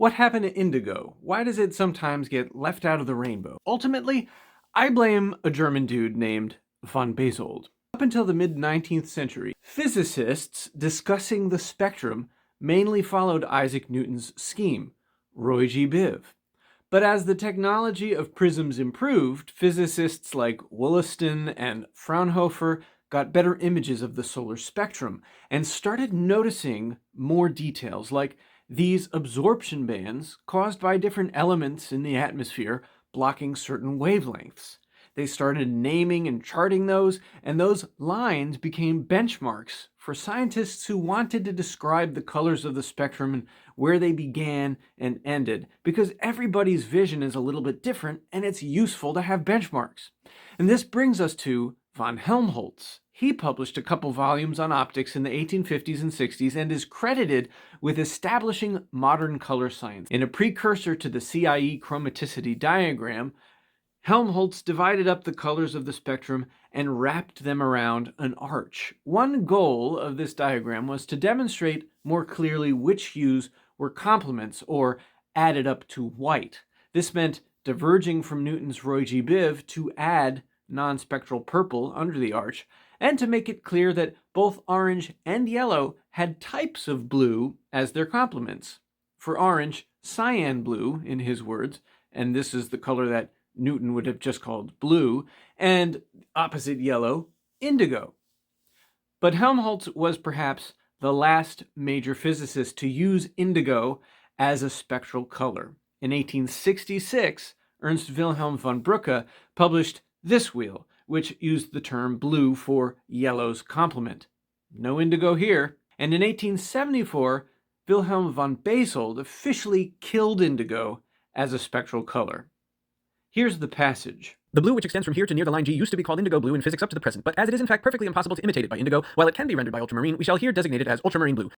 What happened to indigo? Why does it sometimes get left out of the rainbow? Ultimately, I blame a German dude named von Bezold. Up until the mid-19th century, physicists discussing the spectrum mainly followed Isaac Newton's scheme, Roy G. Biv. But as the technology of prisms improved, physicists like Wollaston and Fraunhofer got better images of the solar spectrum and started noticing more details, like these absorption bands caused by different elements in the atmosphere blocking certain wavelengths. They started naming and charting those, and those lines became benchmarks for scientists who wanted to describe the colors of the spectrum and where they began and ended, because everybody's vision is a little bit different, and it's useful to have benchmarks. And this brings us to von Helmholtz. He published a couple volumes on optics in the 1850s and 60s and is credited with establishing modern color science. In a precursor to the CIE chromaticity diagram, Helmholtz divided up the colors of the spectrum and wrapped them around an arch. One goal of this diagram was to demonstrate more clearly which hues were complements or added up to white. This meant diverging from Newton's Roy G. Biv to add non-spectral purple under the arch, and to make it clear that both orange and yellow had types of blue as their complements. For orange, cyan blue, in his words, and this is the color that Newton would have just called blue, and opposite yellow, indigo. But Helmholtz was perhaps the last major physicist to use indigo as a spectral color. In 1866, Ernst Wilhelm von Brücke published this wheel, which used the term blue for yellow's complement. No indigo here. And in 1874, Wilhelm von Bezold officially killed indigo as a spectral color. Here's the passage. The blue which extends from here to near the line G used to be called indigo blue in physics up to the present, but as it is in fact perfectly impossible to imitate it by indigo, while it can be rendered by ultramarine, we shall here designate it as ultramarine blue.